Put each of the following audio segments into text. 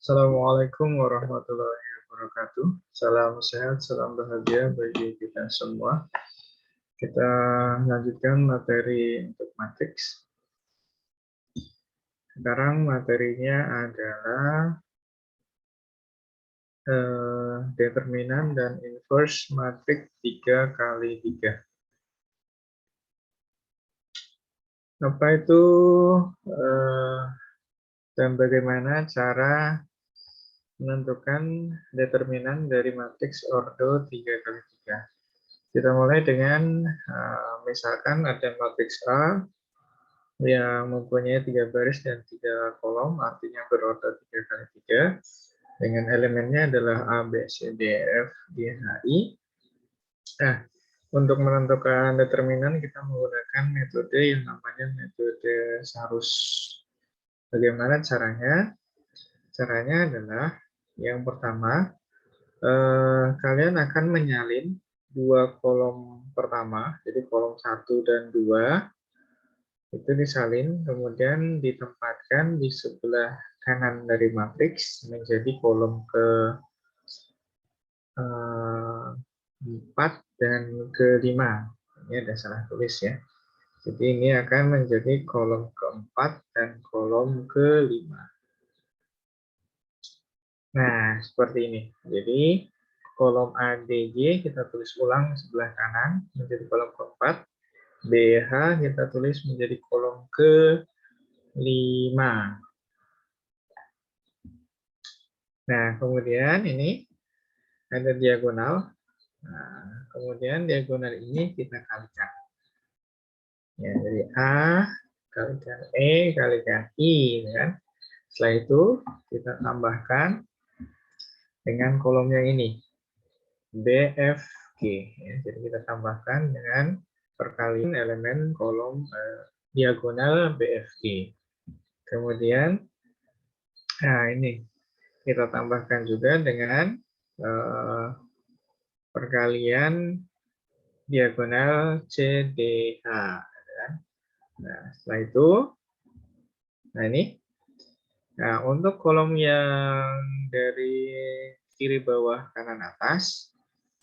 Assalamualaikum warahmatullahi wabarakatuh. Salam sehat, salam bahagia bagi kita semua. Kita lanjutkan materi untuk matriks. Sekarang materinya adalah determinan dan inverse matriks 3x3. Apa itu dan bagaimana cara menentukan determinan dari matriks ordo 3x3. Kita mulai dengan misalkan ada matriks A yang mempunyai 3 baris dan 3 kolom, artinya berordo 3x3, dengan elemennya adalah A, B, C, D, E, F, G, H, I. Nah, untuk menentukan determinan kita menggunakan metode yang namanya metode Sarus. Bagaimana caranya? Caranya adalah yang pertama, kalian akan menyalin dua kolom pertama, jadi kolom 1 dan 2, itu disalin, kemudian ditempatkan di sebelah kanan dari matriks menjadi kolom ke 4 dan ke-5. Ini ada salah tulis ya. Jadi ini akan menjadi kolom ke-4 dan kolom ke-5. Nah, seperti ini. Jadi kolom ADG kita tulis ulang sebelah kanan menjadi kolom ke-4. BH kita tulis menjadi kolom ke-5. Nah, kemudian ini ada diagonal. Nah, kemudian diagonal ini kita kalikan. Ya, jadi A kalikan E kalikan I, kan? Setelah itu kita tambahkan dengan kolom yang ini, BFG. Ya, jadi kita tambahkan dengan perkalian elemen kolom diagonal BFG. Kemudian, nah ini kita tambahkan juga dengan perkalian diagonal CDH. Nah, setelah itu, nah ini, nah untuk kolom yang dari kiri bawah kanan atas,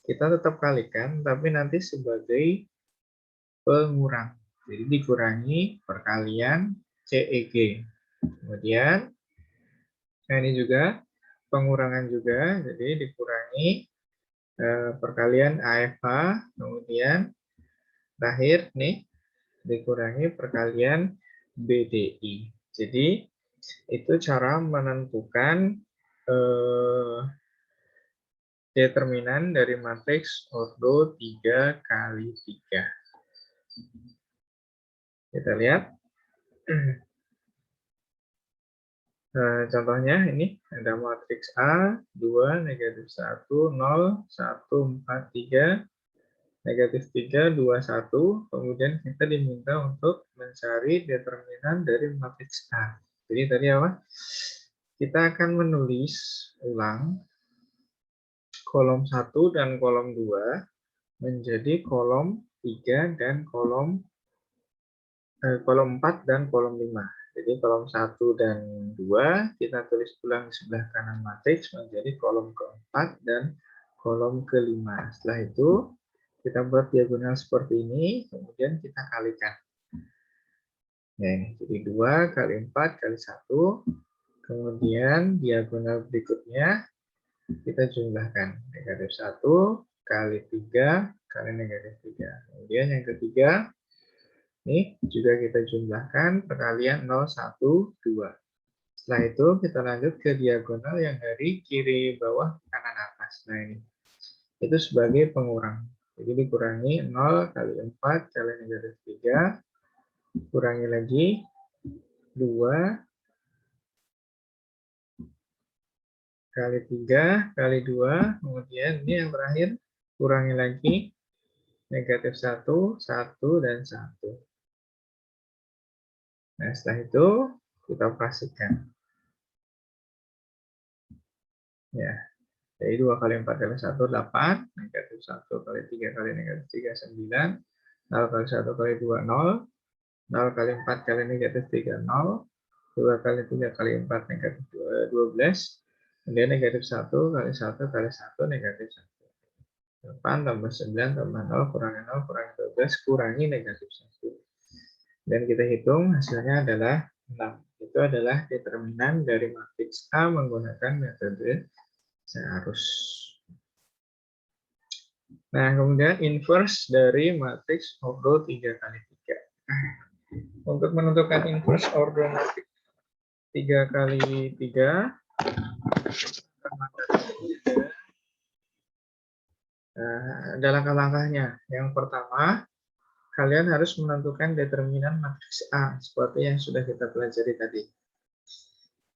kita tetap kalikan, tapi nanti sebagai pengurang. Jadi dikurangi perkalian CEG. Kemudian, nah ini juga pengurangan juga, jadi dikurangi perkalian AFH, kemudian terakhir nih dikurangi perkalian BDI. Jadi itu cara menentukan determinan dari matriks ordo 3x3. Kita lihat. Contohnya ini ada matriks A, 2, negatif 1, 0, 1, 4, 3, negatif 3, 2, 1. Kemudian kita diminta untuk mencari determinan dari matriks A. Jadi tadi apa? Kita akan menulis ulang kolom 1 dan kolom 2 menjadi kolom 3 dan kolom 4 dan kolom 5. Jadi kolom 1 dan 2 kita tulis ulang di sebelah kanan matriks menjadi kolom ke-4 dan kolom ke-5. Setelah itu kita buat diagonal seperti ini, kemudian kita kalikan. Nah, jadi 2 kali 4 kali 1, kemudian diagonal berikutnya kita jumlahkan. Negatif 1 kali 3 kali negatif 3. Kemudian yang ketiga, ini juga kita jumlahkan perkalian 0, 1, 2. Setelah itu kita lanjut ke diagonal yang dari kiri bawah kanan atas. Nah ini, itu sebagai pengurang. Jadi dikurangi 0 kali 4 kali negatif 3. Kurangi lagi 2 kali 3 kali 2. Kemudian ini yang terakhir, kurangi lagi negatif 1, 1, dan 1. Nah setelah itu kita operasikan. Ya, jadi 2 kali 4 kali 1, 8. Negatif 1 kali 3 kali negatif 3, 9. 0 kali 1 kali 2, 0. 0 kali 4 kali negatif 3, 0. 2 kali 3 kali 4 negatif 12. Kemudian negatif 1 kali 1 kali 1 negatif 1. 8 tambah 9 tambah 0 kurangi 0 kurangi 12 kurangi negatif 1. Dan kita hitung hasilnya adalah 6. Itu adalah determinan dari matriks A menggunakan metode searus. Nah, kemudian inverse dari matriks ordo 3 kali 3. Untuk menentukan inverse ordo matriks 3 kali 3, ada langkah-langkahnya. Yang pertama, kalian harus menentukan determinan matriks A, seperti yang sudah kita pelajari tadi.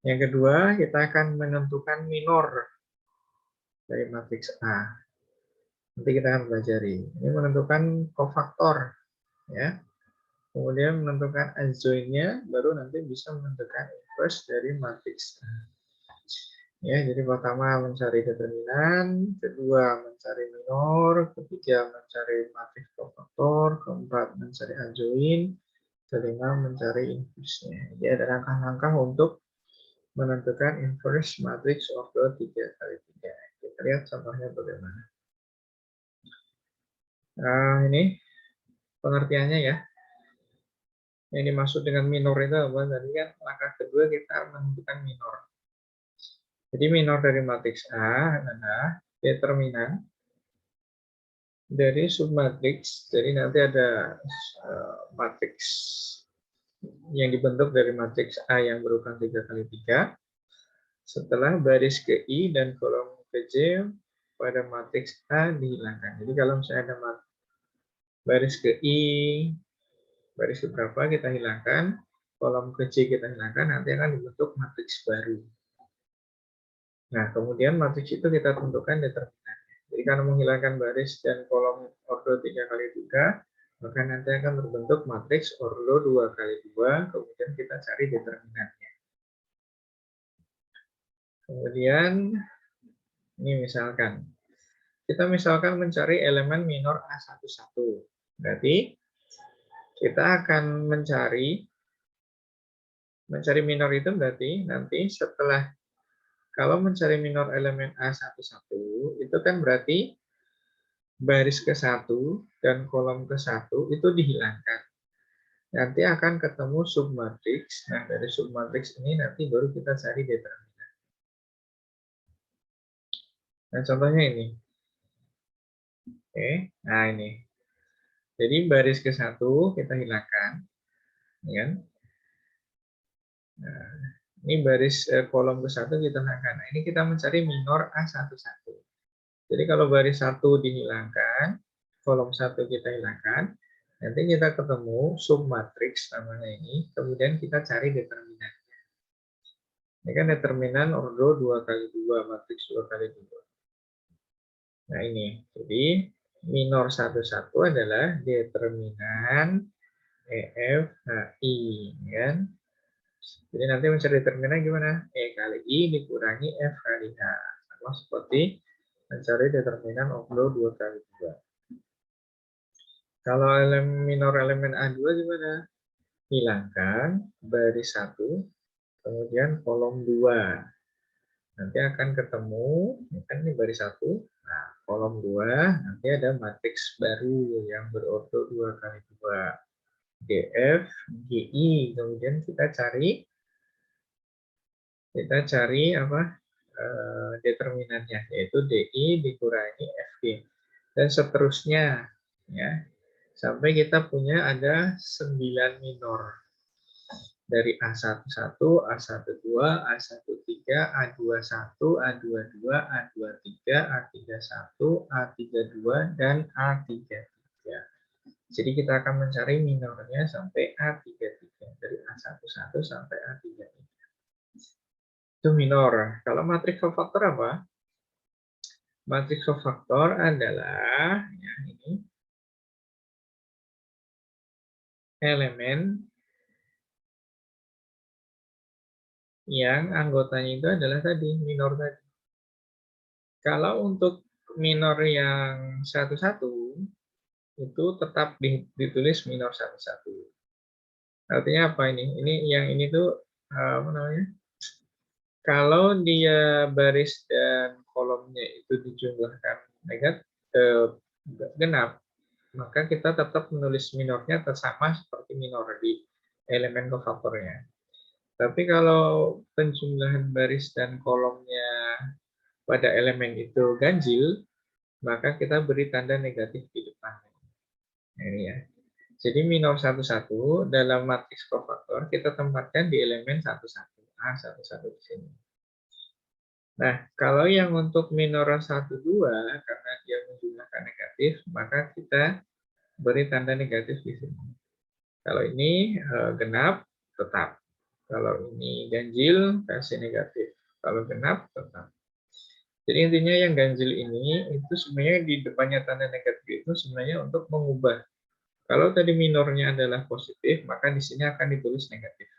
Yang kedua, kita akan menentukan minor dari matriks A. Nanti kita akan pelajari. Ini menentukan kofaktor, ya. Kemudian menentukan adjoint-nya, baru nanti bisa menentukan inverse dari matriks A. Ya, jadi pertama mencari determinan, kedua mencari minor, ketiga mencari matriks kofaktor, keempat mencari adjoint, kelima mencari inverse-nya. Jadi ada langkah-langkah untuk menentukan inverse matriks ordo 3 kali 3. Kita lihat contohnya bagaimana. Nah, ini pengertiannya ya. Yang dimaksud dengan minor itu apa? Tadi kan langkah kedua kita menentukan minor. Jadi minor dari matriks A adalah determinan dari submatriks. Jadi nanti ada matriks yang dibentuk dari matriks A yang berurutan 3 kali 3. Setelah baris ke I dan kolom ke J pada matriks A dihilangkan. Jadi kalau misalnya ada baris ke I, baris ke berapa kita hilangkan, kolom ke J kita hilangkan, nanti akan dibentuk matriks baru. Nah, kemudian matriks itu kita tentukan determinannya. Jadi karena menghilangkan baris dan kolom ordo 3 kali 3, maka nanti akan terbentuk matriks ordo 2 kali 2, kemudian kita cari determinannya. Kemudian, ini misalkan, kita misalkan mencari elemen minor A11. Berarti kita akan mencari minor itu berarti nanti setelah, kalau mencari minor elemen A11 itu kan berarti baris ke-1 dan kolom ke-1 itu dihilangkan. Nanti akan ketemu submatriks. Nah, dari submatriks ini nanti baru kita cari determinan. Nah, contohnya ini. Oke, nah ini. Jadi baris ke-1 kita hilangkan. Ya. Nah, ini baris kolom ke-1 kita hilangkan. Nah, ini kita mencari minor A11. Jadi kalau baris 1 dihilangkan, kolom 1 kita hilangkan, nanti kita ketemu submatriks namanya ini, kemudian kita cari determinannya. Ini kan determinan ordo 2 kali 2, matriks 2 kali 2. Nah ini, jadi minor 11 adalah determinan EF HI, kan? Jadi nanti mencari determinan gimana? E kali I dikurangi F kali H. Sama seperti mencari determinan ordo 2 kali 2. Kalau minor elemen A2 gimana? Hilangkan baris 1, kemudian kolom 2. Nanti akan ketemu, kan ini baris 1, nah kolom 2, nanti ada matriks baru yang berordo 2 kali 2. GF, GI, kemudian kita cari apa? Determinannya, yaitu DI dikurangi FG. Dan seterusnya, ya. Sampai kita punya ada 9 minor. Dari A11, A12, A13, A21, A22, A23, A31, A32, dan A33. Jadi kita akan mencari minornya sampai A33. Dari A11 sampai A33. Itu minor. Kalau matriks kofaktor apa? Matriks kofaktor adalah ya, ini elemen yang anggotanya itu adalah tadi, minor tadi. Kalau untuk minor yang 11 itu tetap ditulis minor 11. Artinya apa ini? Ini yang ini tuh apa namanya? Kalau dia baris dan kolomnya itu dijumlahkan genap, maka kita tetap menulis minornya sama seperti minor di elemen kofaktornya. Tapi kalau penjumlahan baris dan kolomnya pada elemen itu ganjil, maka kita beri tanda negatif di depan. Nah, ini ya. Jadi minor 11 dalam matriks kofaktor kita tempatkan di elemen 11, A11 di sini. Nah, kalau yang untuk minor 12 karena dia menjumlahkan negatif, maka kita beri tanda negatif di sini. Kalau ini genap, tetap. Kalau ini ganjil, kasih negatif. Kalau genap, tetap. Jadi intinya yang ganjil ini itu sebenarnya di depannya tanda negatif itu sebenarnya untuk mengubah. Kalau tadi minornya adalah positif, maka di sini akan ditulis negatif.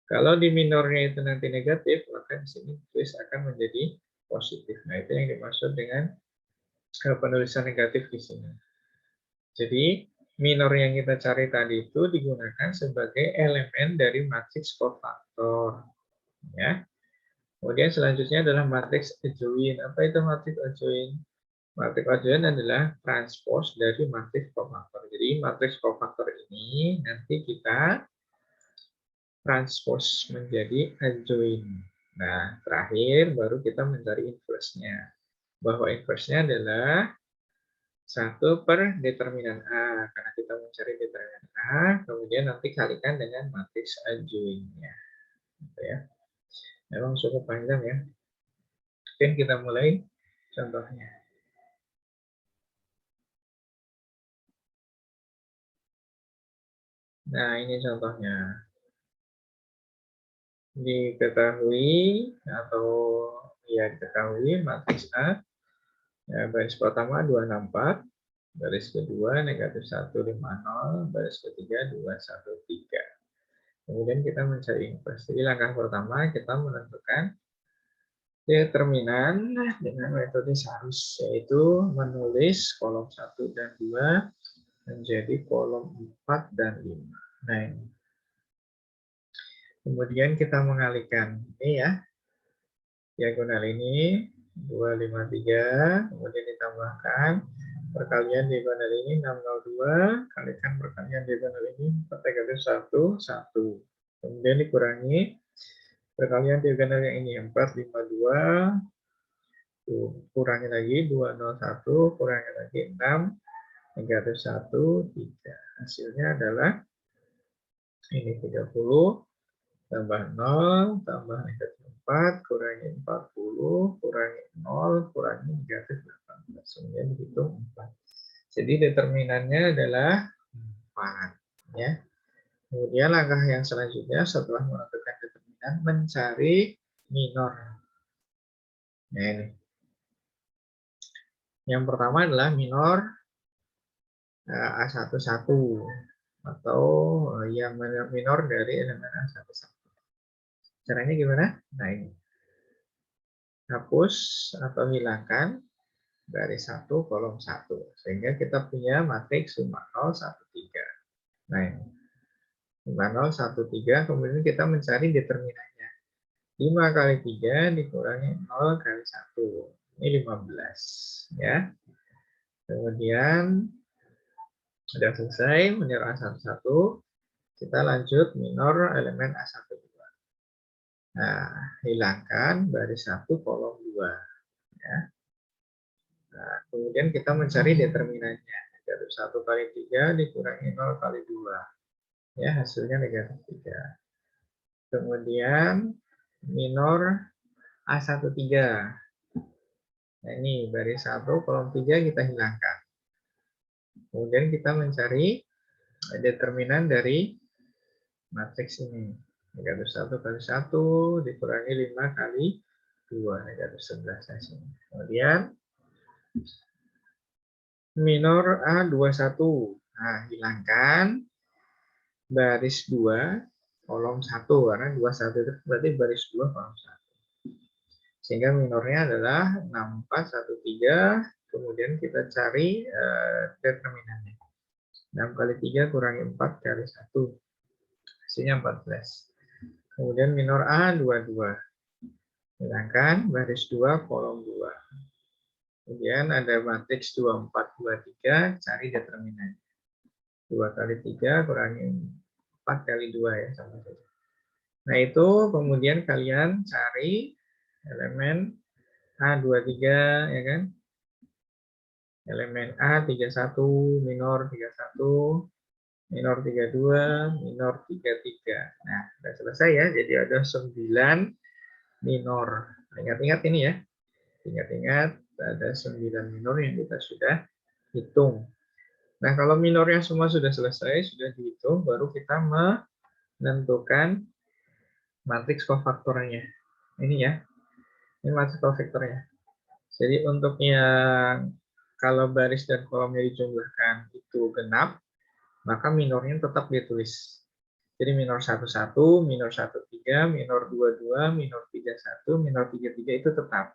Kalau di minornya itu nanti negatif, maka di sini tulis akan menjadi positif. Nah, itu yang dimaksud dengan penulisan negatif di sini. Jadi minor yang kita cari tadi itu digunakan sebagai elemen dari matriks kofaktor. Ya. Kemudian selanjutnya adalah matriks adjoint. Apa itu matriks adjoint? Matriks adjoint adalah transpose dari matriks kofaktor. Jadi matriks kofaktor ini nanti kita transpose menjadi adjoint. Nah, terakhir baru kita mencari inverse-nya. Bahwa inverse-nya adalah 1 per determinan A. Karena kita mencari determinan A, kemudian nanti kalikan dengan matriks adjoint-nya. Gitu ya. Memang cukup panjang ya. Oke, kita mulai contohnya. Nah, ini contohnya. Diketahui atau ya diketahui matriks A. Ya, baris pertama 264, baris kedua negatif 150, baris ketiga 213. Kemudian kita mencari inverse. Jadi langkah pertama kita menentukan determinan dengan metode Sarus, yaitu menulis kolom 1 dan 2 menjadi kolom 4 dan 5. Nah, ini. Kemudian kita mengalihkan ini ya, diagonal ini 253, kemudian ditambahkan perkalian diagonal ini 602, kalikan perkalian diagonal ini 4 negatif 1, 1. Kemudian dikurangi perkalian diagonal yang ini 452, kurangi lagi 201, kurangi lagi 6, negatif 1, 3. Hasilnya adalah ini 30, tambah 0, tambah negatif 4, kurangi 40, kurangi 0, kurangi negatif 18. Kemudian dihitung 4. Jadi determinannya adalah 4. Ya. Kemudian langkah yang selanjutnya setelah menentukan determinan, mencari minor. Nah, ini. Yang pertama adalah minor A11 atau yang minor dari elemen A11. Caranya gimana? Nah, ini. Hapus atau hilangkan garis 1 kolom 1 sehingga kita punya matriks 50 13. Nah, ini 50 13, kemudian kita mencari determinannya. 5 kali 3 dikurangi 0 kali 1. Ini 15 ya. Kemudian sudah selesai minor A11, kita lanjut minor elemen A12. Nah, hilangkan baris 1 kolom 2 ya. Nah, kemudian kita mencari determinannya. Negatif 1 kali 3 dikurangi 0 kali 2. Ya, hasilnya negatif 3. Kemudian minor A13. Nah, ini baris 1 kolom 3 kita hilangkan. Kemudian kita mencari determinan dari matriks ini. Negatif 1 kali 1 dikurangi 5 kali 2. Negatif 11 hasilnya. Kemudian minor A21. Nah, hilangkan baris 2 kolom 1 karena 21 itu berarti baris 2 kolom 1. Sehingga minornya adalah 6413, kemudian kita cari determinannya. 6 kali 3 kurangi 4 kali 1. Hasilnya 14. Kemudian minor A22. Sedangkan baris 2, kolom 2. Kemudian ada matriks 2, 4, 2, 3, cari determinannya. 2 kali 3 kurangi 4 kali 2 ya, sama saja. Nah, itu kemudian kalian cari elemen A23, ya kan? Elemen A31, minor 31, minor 32, minor 33. Nah, sudah selesai ya. Jadi ada 9 minor. Ingat-ingat ini ya. Ingat-ingat ada 9 minor yang kita sudah hitung. Nah, kalau minornya semua sudah selesai, sudah dihitung, baru kita menentukan matriks kofaktornya. Ini ya, ini matriks kofaktornya. Jadi untuk yang kalau baris dan kolomnya dijumlahkan itu genap, maka minornya tetap ditulis. Jadi minor 11, minor 13, minor 22, minor 31, minor 33 itu tetap.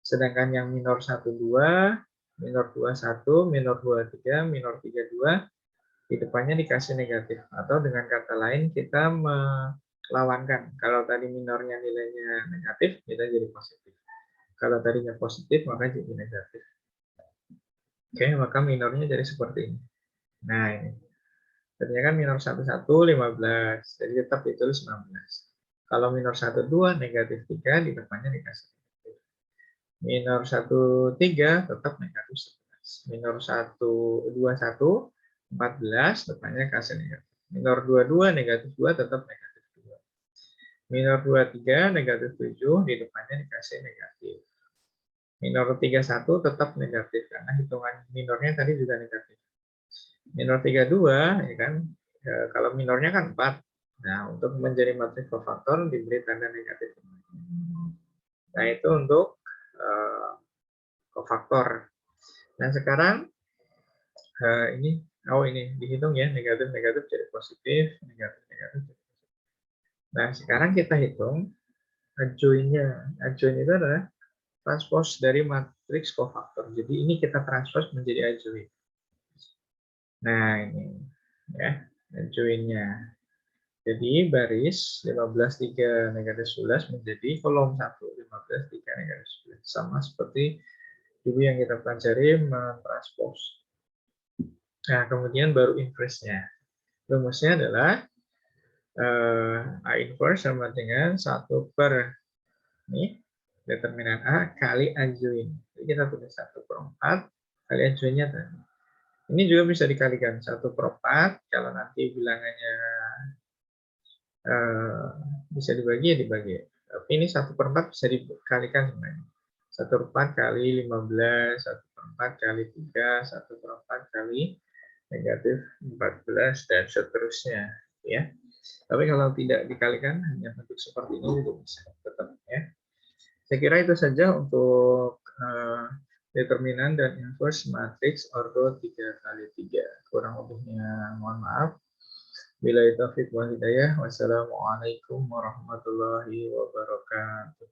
Sedangkan yang minor 12, minor 21, minor 23, minor 32, di depannya dikasih negatif. Atau dengan kata lain, kita melawankan. Kalau tadi minornya nilainya negatif, kita jadi positif. Kalau tadinya positif, maka jadi negatif. Oke, maka minornya jadi seperti ini. Nah, ini. Tadinya kan minor 11, 15. Jadi tetap ditulis 16. Kalau minor 12, negatif 3, di depannya dikasih negatif. Minor 13, tetap negatif 11. Minor 21, 14, depannya kasih negatif. Minor 22, negatif 2, tetap negatif 2. Minor 23, negatif 7, di depannya dikasih negatif. Minor 31 tetap negatif, karena hitungan minornya tadi juga negatif. Minor 32, ya kan, kalau minornya kan 4. Nah, untuk menjadi matriks kofaktor diberi tanda negatif. Nah, itu untuk kofaktor. Nah, sekarang ini dihitung ya, negatif-negatif jadi positif, negatif-negatif jadi positif. Nah, sekarang kita hitung adjoinnya. Adjoin itu adalah transpose dari matriks kofaktor. Jadi ini kita transpose menjadi adjoin. Nah, ini ya, adjoinnya. Jadi baris 15, 3, negatif 11 menjadi kolom 1, 15, 3, negatif 11. Sama seperti dulu yang kita pelajari mentranspose. Nah, kemudian baru inverse-nya. Rumusnya adalah A inverse sama dengan 1 per ini, determinan A kali adjoin. Jadi kita tulis 1/4 kali adjoinnya tadi. Ini juga bisa dikalikan 1/4, kalau nanti bilangannya bisa dibagi ya dibagi. Tapi ini 1/4 bisa dikalikan sebenarnya. 1/4 kali 15, 1/4 kali 3, 1/4 kali negatif 14, dan seterusnya. Ya. Tapi kalau tidak dikalikan, hanya bentuk seperti ini juga bisa tetap. Ya. Saya kira itu saja untuk determinan dan inverse matriks ordo 3x3. Kurang lebihnya mohon maaf. Billahi taufiq wal hidayah. Wassalamualaikum warahmatullahi wabarakatuh.